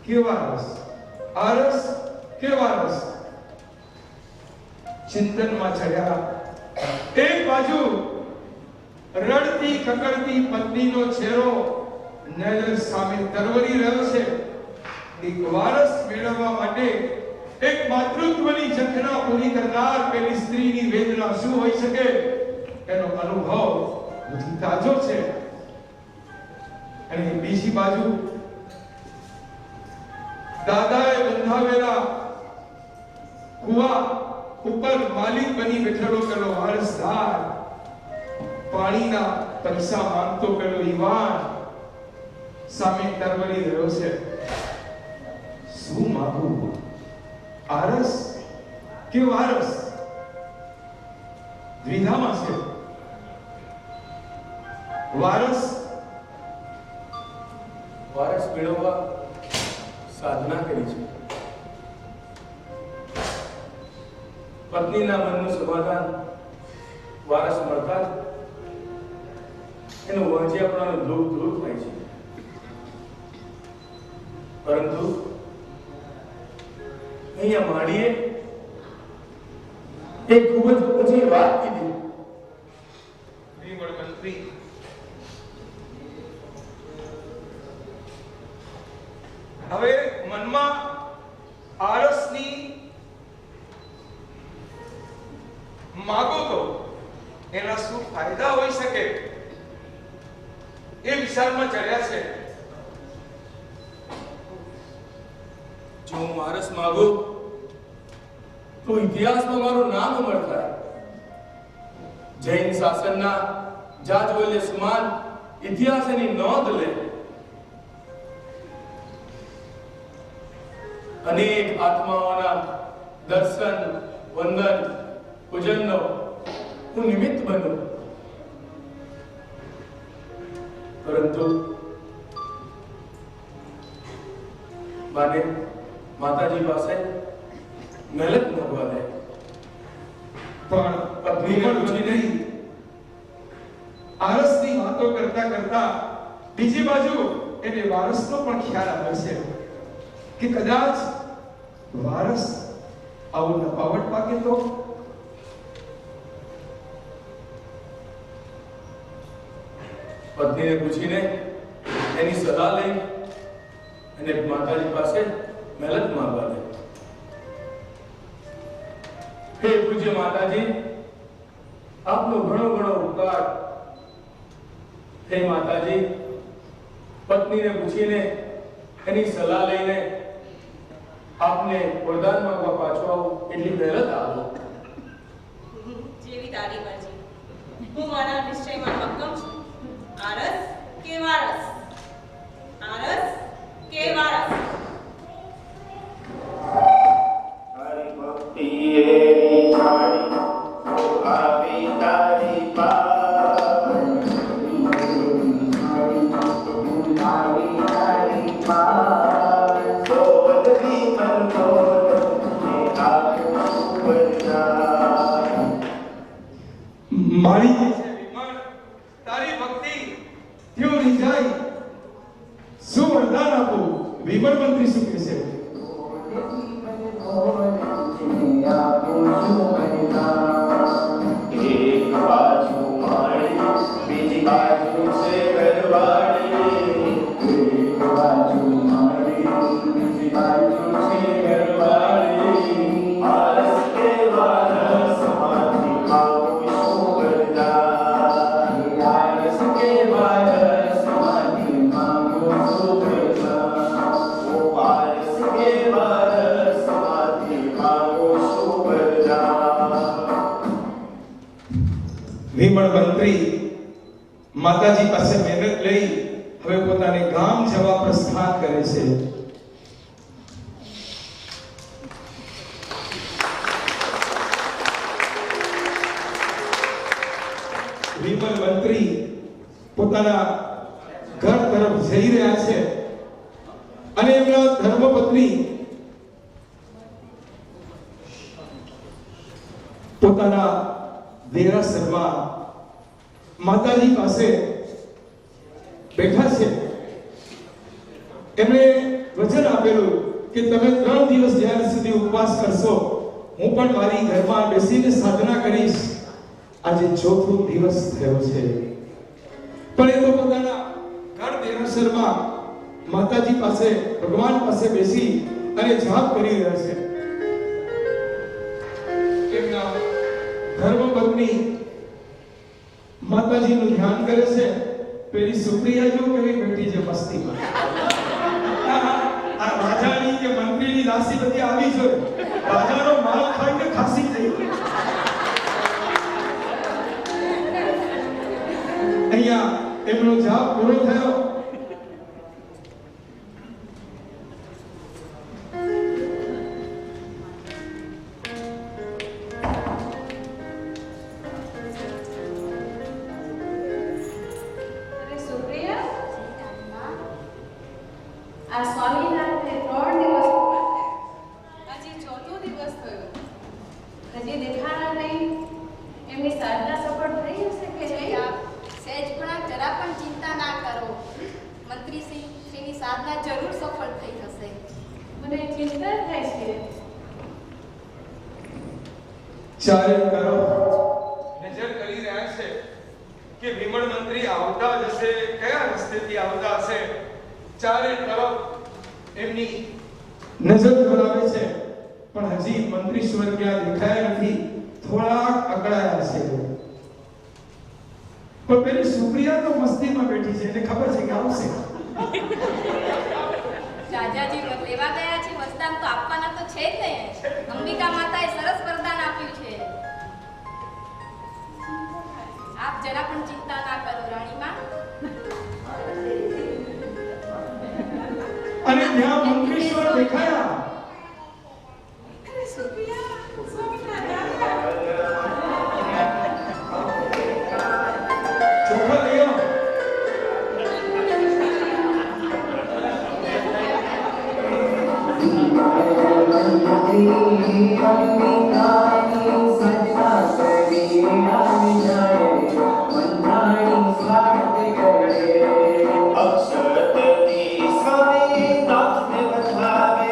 કે વારસ, આરસ કે વારસ ચિંતનમાં ચડ્યા. એક બાજુ રડતી કકડતી પત્નીનો ચહેરો નજર સામે તરવરી રહ્યો છે. એક વારસ મેળવવા માટે એક માતૃત્વની ઝંખના પૂરી કરનાર પેલી સ્ત્રીની વેદના શું હોઈ શકે એનો અનુભવ હજી તાજો છે. અને બીજી બાજુ દાદાએ બંધાવેલા કુવા ઉપર માલિક બની બેઠેલો પેલો વારસદાર, પાણીના પૈસા માંગતો પેલો યુવાન સામે તરવરી રહ્યો છે. શું માંગવું, આરસ કે વારસ? દ્વિધામાં છે. વારસ
મેળવવા સાધના કરી છે. પત્નીના મનનું સમાધાન વારસ મળતા જ એનું વાંચ્યાપણાનું દુઃખ દૂર થાય છે. પરંતુ અહીંયા માડીએ એક ખૂબ જ ઊંચી વાત કીધી.
વિમળ મંત્રી હવે મનમાં આરસની માગો તો એના શું ફાયદા હોઈ શકે એ વિચારમાં ચડ્યા છે.
જો હું વારસ માંગુ તો ઇતિહાસમાં મારું નામ અમર થાય. જૈન શાસનના જાજવલ્ય સમાન ઇતિહાસ એની નોંધ લે. અનેક આત્માઓના દર્શન, વંદન, પૂજનનો હું નિમિત્ત બનું. પરંતુ મને માતાજી પાસે મહેનત માંગવા દે.
પણ પત્નીને પૂછી નહીં. આરસની વાતો કરતા કરતા બીજી બાજુ એને વારસનો પણ ખ્યાલ આવે છે કે કદાચ વારસ આવું નપાવટ પાકે તો.
પત્નીને પૂછીને એની સલાહ લઈ અને માતાજી પાસે મહેનત માંગવા દે. હે પૂજ્ય માતાજી, આપનો ઘણો ઘણો ઉપકાર. હે માતાજી, પત્નીને પૂછીને એની સલાહ લઈને આપને વરદાન માંગવા પાછો આવું એટલી મહેનત આવો.
જેવી તારી મરજી. હું મારા નિશ્ચયમાં મક્કમ છું. આરસ કે વારસ? આરસ કે વારસ?
તારી ભક્તિ એવી થાળી તો આવી તારી
મારી જે છે વિમળ, તારી ભક્તિ તેઓ રીઝાઈ વિમળ મંત્રી માતાજી પાસે મહેનત લઈ હવે પોતાને ગામ જવા પ્રસ્થાન કરે છે. વિમલ મંત્રી પોતાના ઘર તરફ જઈ રહ્યા છે અને એમના ધર્મપત્ની પોતાના દેરાસરમાં માતાજી પાસે બેઠા છે. એમણે વચન આપેલું કે તમે 3 દિવસ જ્યાં સુધી ઉપવાસ કરશો હું પણ મારી ઘરમાં બેસીને સાધના કરીશ. આજે 4થો દિવસ થયો છે પણ એ તો પોતાના ઘર દેરાસરમાં માતાજી પાસે ભગવાન પાસે બેસી અને જાપ કરી રહ્યા છે. એમના ધર્મપત્ની માતાજીનું ધ્યાન કરે છે. પેલી સુપ્રિયા જો કેવી બેઠી છે મસ્તીમાં. આ રાજાની કે મંત્રીની રાશિ બધી આવી છે. રાજાનો માલ ખાઈને ખાસી થઈ ગઈ. અહીંયા એમનો જાપ પૂરો થયો.
અરે સુપ્રિયા, આ સ્વામિનારાયણને 3 દિવસ પૂરા થયા. હજી 4થો દિવસ થયો. હજી દેખાણા નહીં. એમની સાધના સફળ થઈ હશે કે નહીં?
સહેજ પણ જરા પણ ચિંતા ના કરો. મંત્રી શ્રીની સાધના જરૂર સફળ થઈ જશે.
મને ચિંતા થાય છે.
ચારે તરફ નજર કરી રહ્યા છે કે વિમળ મંત્રી આવતા જશે, કયા રસ્તેથી આવતા હશે. ચારે તરફ એમની નજર દોડાવે છે પણ હજી મંત્રી સ્વર ક્યાં દેખાયા નથી. થોડાક અકળાયા છે. પણ પેલી સુપ્રિયા તો મસ્તીમાં બેઠી છે, એને ખબર છે કે આવશે.
રાજાજી લેવા ગયા છે, વરદાન તો આપવાના તો છે જ ને. અંબિકા માતાએ સરસ વરદાન આપ્યું છે. આપ જરા પણ ચિંતા ના કરો રાણીમાં.
અને ત્યાં મંત્રી સ્વર દેખાયા. ચોખા લઈ આવો.
અક્ષરતની સ્વામી નામને વધાવે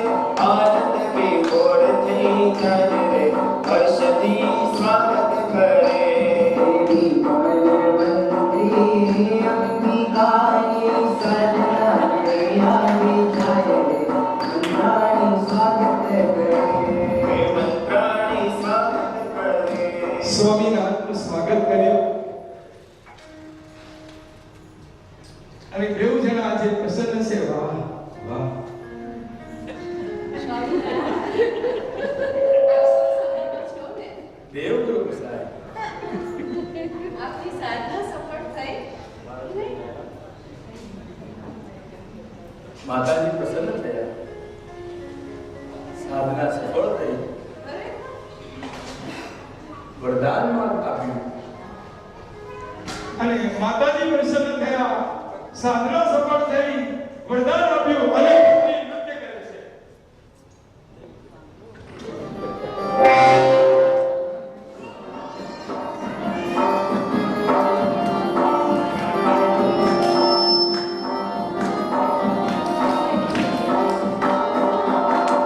આનંદ વિભોર થઈ જાય રે હર્ષથી સ્વાગત કરે. મંત્રાણી સ્વાગત કરે.
સ્વામિનારાયણનું સ્વાગત કર્યું અને બેઉ જણા આજે પ્રસન્ન છે. વાહ વાહ.
દેવગુરુ સાહેબ,
આપની સાધના સફળ થઈ?
માતાજી પ્રસન્ન થયા. સાધના સફળ થઈ.
અરે
વરદાન માં આપ્યું.
અને માતાજી પ્રસન્ન થયા. સાધના સફળ થઈ. વરદાન આપ્યું અને નૃત્ય કરે છે.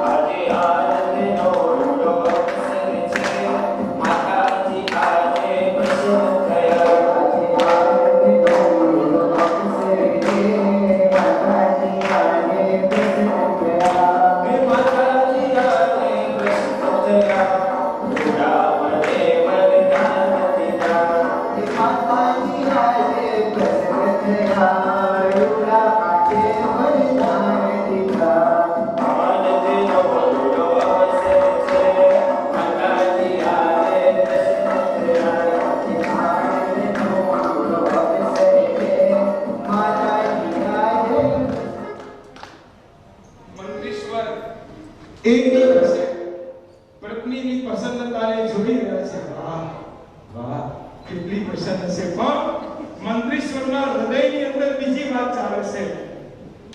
આજે આનંદનો અવસર છે. માતાજી આજે પ્રસન્ન થયા.
પત્નીની પસંદતાને જોઈ રહ્યા છે. વાહ વાહ, કેટલી પ્રસન્ન છે. પણ મંત્રીશ્વરના હૃદયની અંદર બીજી વાત ચાલે છે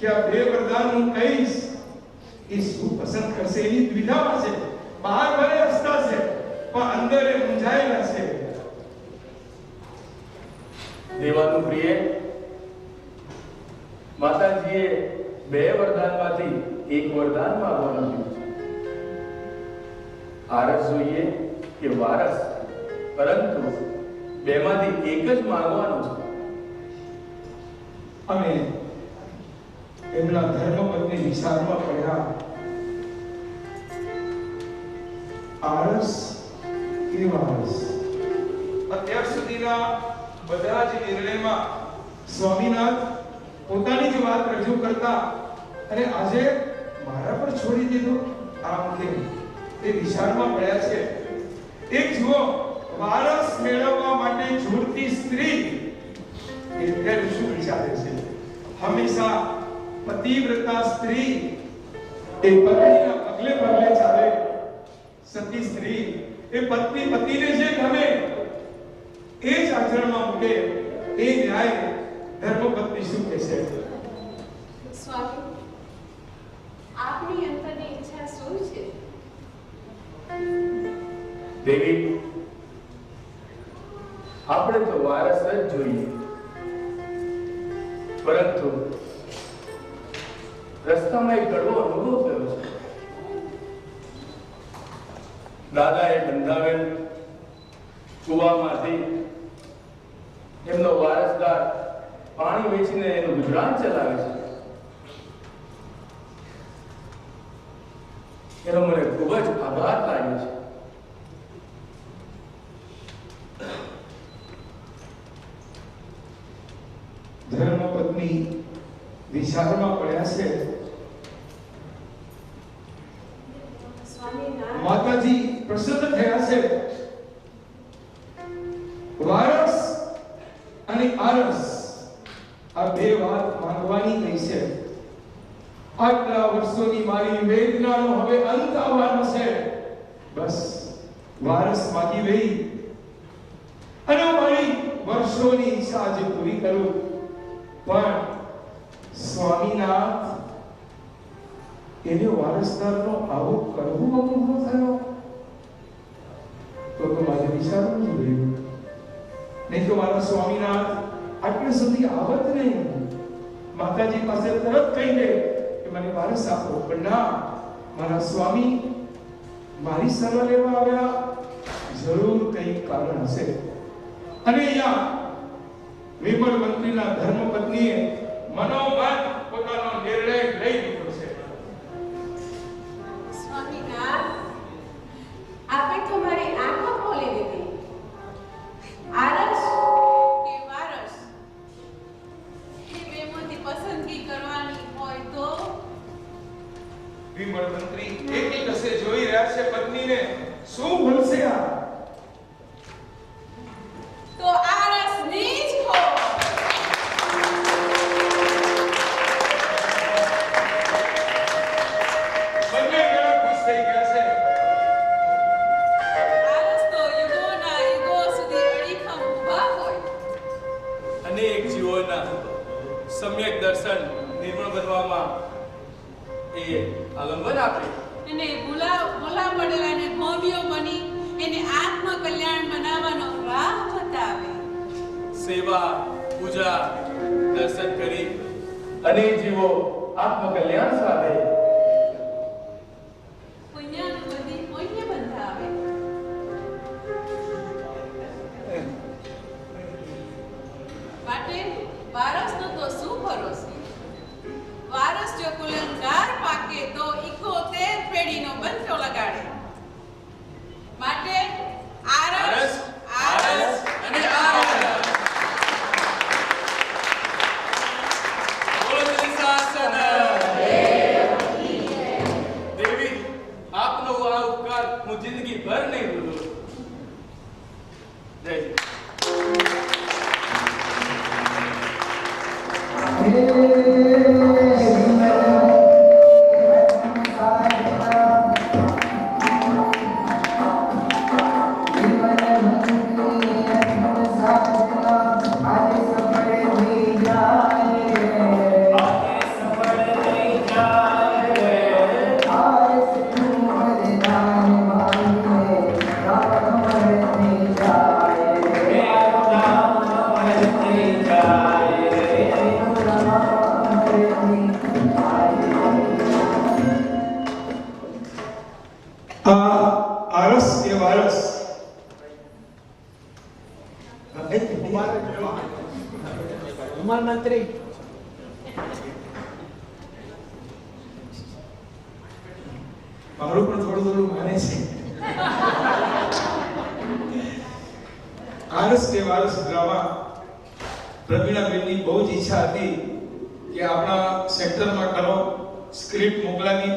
કે આ બે વરદાન હું કહીશ એ શું પસંદ કરશે એની દ્વિધામાં છે. બહાર ભલે હસતા છે પણ અંદર એ મૂંઝાયેલા છે.
દેવાનું પ્રિય, માતાજીએ બે વરદાનમાંથી એક વરદાન માંગવાનું કીધું છે. આરસ જોઈએ કે વારસ, પરંતુ બેમાંથી એક જ માંગવાનું છે.
અને એમના ધર્મપત્ની વિચારમાં પડ્યા, આરસ કે વારસ. અત્યાર સુધીના બધા જ નિર્ણયમાં સ્વામીનાથ પોતાની જ વાત રજૂ કરતા અને આજે મારા પર છોડી દીધું આમ કેમ, એ વિચારમાં પડ્યા છે. એક જુઓ, વારસ મેળવવા માટે ઝૂરતી સ્ત્રી એ અત્યારે શું વિચારે છે? હંમેશા પતિવ્રતા સ્ત્રી એ પત્નીના પગલે પગલે ચાલે. સતી સ્ત્રી એ પત્ની પતિને જે ગમે એ જ આચરણમાં મૂકે. એ ન્યાય ધર્મપત્ની શું કહેશે?
સ્વામી, આપની અંતરની ઈચ્છા શું છે?
દેવી, આપણે તો વારસ જ જોઈએ, પરંતુ રસ્તામાં એક કડવો અનુભવ થયો છે. દાદાએ બંધાવેલ કુવામાંથી એમનો વારસદાર પાણી વેચીને એનું ગુજરાન ચલાવે છે. એનો મને ખૂબ જ આઘાત લાગ્યો છે.
ધર્મપત્ની વિચારમાં પડ્યા છે.
સ્વામી ના
માતાજી પ્રસન્ન થયા છે. વારસ અને આરસ આ બે વાત માંગવાની થઈ છે. આટલા વર્ષોની મારી વેદનાનો હવે અંત આવવાનો છે. બસ વારસ માગી વહી અને હું મારી વર્ષોની ઈચ્છા આજે પૂરી કરું. પણ સ્વામીનાથ એને વારસદારનો આવો કરવો અનુભવ થયો તો મારે વિચારવું જોઈએ. નહીં તો મારા સ્વામીનાથ આટલે સુધી આવત નહીં. માતાજી પાસે તરત કહી દે કે મને વારસ આપો. પણ ના, મારા સ્વામી મારી સલાહ લેવા આવ્યા. જરૂર કંઈક કારણ હશે. અને અહીંયા વિમલ મંત્રીના ધર્મપત્નીએ મનોમન પોતાનો નિર્ણય લઈ લીધો છે.
સ્વામી ના આપે તો મારી આંખો ખોલી દીધી. આરસ કે વારસ એ બેમાંથી પસંદગી કરવાની હોય તો
વિમલ મંત્રી એકલી કસે જોઈ રહ્યા છે પત્નીને. શું બોલશે આ?
તો આરસની જ હો.
બંને જણા ખુશ થઈ ગયા છે.
આરસ તો યુગોના યુગો સુધી અડીખમ ઊભા હોય.
અનેક જીવોના સમ્યક દર્શન નિર્મળ બનવામાં એ આલંબન આપે.
અને ભૂલા પડેલાને ભોમિયો બની એને આત્મકલ્યાણ બનાવવાનો રાહ બતાવે.
સેવા, પૂજા, દર્શન કરી અનેક જીવો આત્મકલ્યાણ સાધે.
પુણ્યાનુબંધી પુણ્ય બંધાવે. માટે વારસનો તો શું ભરોસો? વારસ જો કુલંગાર પાકે તો 71 પેઢીનો બંધો લગાડે. માટે આરસ આરસ
અને આરસ. બોલો શ્રી શાસન.
કે વારસ?
ઉમર મંત્રી
મારું પણ થોડું થોડું માને છે. આરસ કે વારસ ડ્રામા પ્રવીણાબેનની બહુ જ ઈચ્છા હતી કે આપણા સેક્ટરમાં કરો, સ્ક્રિપ્ટ મોકલાવી.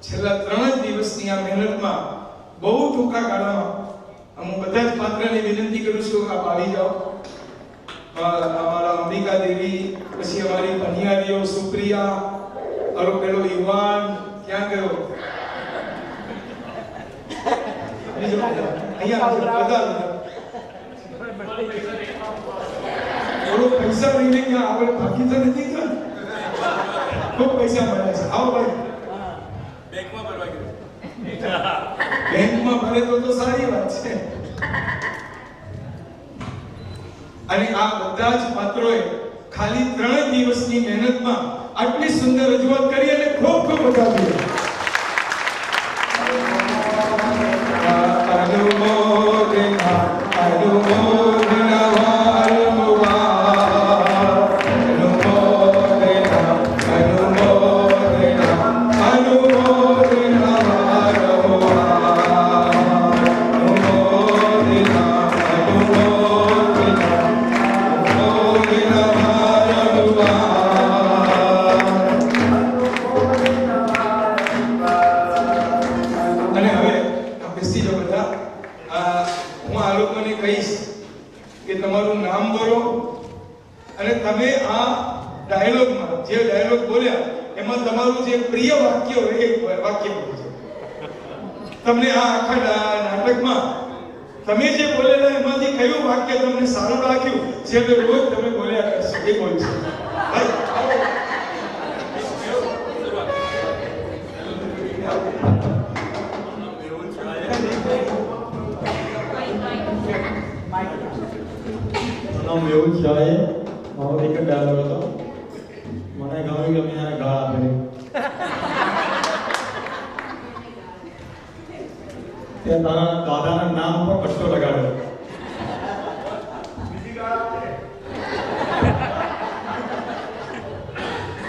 છેલ્લા 3 જ દિવસની આ મહેનતમાં બહુ ટૂંકા ગાળામાં હું બધા જ પાત્રને વિનંતી કરું છું કે આપ આવી જાઓ. અમારા અંબિકા દેવી, પછી અમારી બનિયારીઓ સુપ્રિયા, અરો પેલો યુવાન ક્યાં ગયો? અહીંયા બધા થોડો પૈસા લઈને ક્યાં આપણે બાકી તો નથી કરતા. ખૂબ પૈસા મળ્યા છે. આવો ભાઈ,
બેંકમાં ભરવા ગયો.
બેંકમાં ભરે તો સારી વાત છે. અને આ બધા જ પાત્રોએ ખાલી 3 દિવસની મહેનતમાં આટલી સુંદર રજૂઆત કરી અને ખૂબ ખૂબ વધાવ્યું. અનુમોદના અનુમોદના તમને આ આખા નાટકમાં તમે જે બોલેલા એમાંથી કયું વાક્ય તમને સારું લાગ્યું જે રોજ તમે બોલ્યા કરશો એ બોલશો.
મેહુલ શાહે મારો એક જ ડાયલોગ હતો, મને ગમ્યું કે મેં એને ગાળ આપેલી. તે તારા દાદાના નામ પર પટ્ટો લગાડ્યો.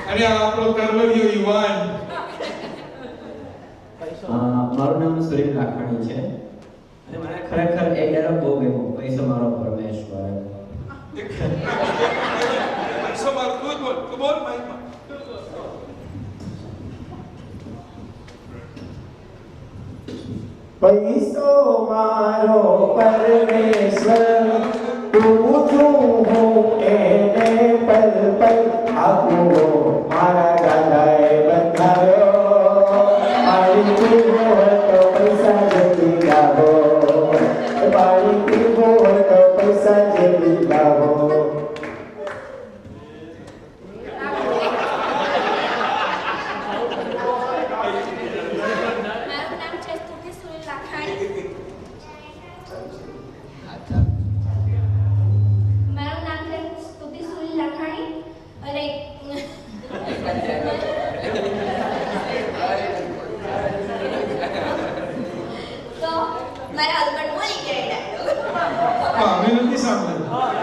અને આ આપણો કર્મવીર યુવાન,
મારું નામ સુરેશ લાખાણી છે અને મને ખરેખર એક ડાયલોગ બહુ ગમ્યો, પૈસો મારો પરમેશ્વર.
પૈસો મારો, તું બોલ, તું બોલ માઈકમાં.
પૈસો મારો પરમેશ્વર, પૂછું હું એને પલ પલ, આપો મારા દાદાએ બંધાયો. પાણી પીવો તો પૈસા જેટલી લાવો, પાણી પીવો તો પૈસા જેટલી લાવો.
અમે નથી સાંભળ્યું.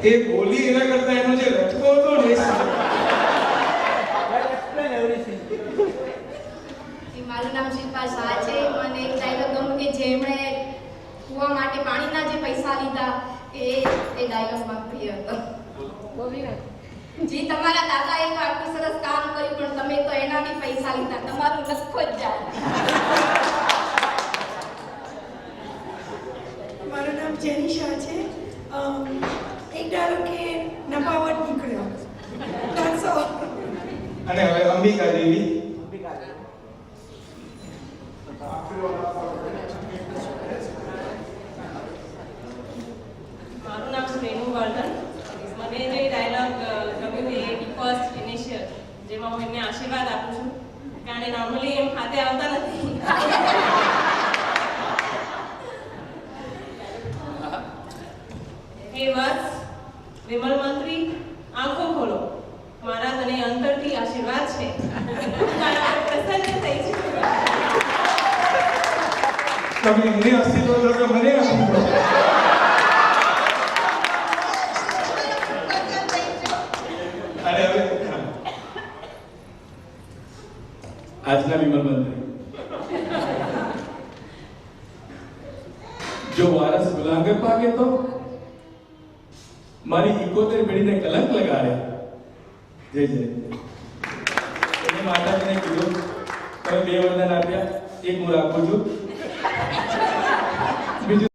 એ બોલી એના કરતા એનો જે રટકો હતો ને
મારું નામ શિલ્પા શાહ છે. મને એક ડાયલોગ ગમ્યો કે જેમણે કૂવા માટે પાણીના જે પૈસા લીધા એ ડાયલોગ મારો પ્રિય હતો. જી તમારા દાદાએ તો આટલું સરસ કામ કર્યું પણ તમે તો એના બી પૈસા લીધા, તમારું નખો જ જાય.
મારું નામ જેની શાહ છે. એક ડાયલોગ કે નફાવટ નીકળ્યો.
અને હવે અંબિકા દેવી.
મારું નામ છે રેનુ વર્ધન. મને જે ડાયલોગ ગમ્યું એ ફર્સ્ટ ઇનિશિયલ, જેમાં હું એમને આશીર્વાદ આપું છું, કારણ કે નોર્મલી એમ ખાતે આવતા નથી. હે વર્ષ વિમલ મંત્રી, આંખો ખોલો, મારા તને અંતરથી છે. હું મારા પર પ્રસન્ન થઈ છું.
તમે એને આશીર્વાદ દો કે મને આશીર્વાદ? અને હવે આજના વિમલ મંત્રી, જો વારસ ગુલાંગર પાકે તો મારી 71 પેઢીને કલંક લગાડે. જય જય. એને માતાજીને કીધું તમે 2 વરદાન આપ્યા, એક હું રાખું છું, બીજું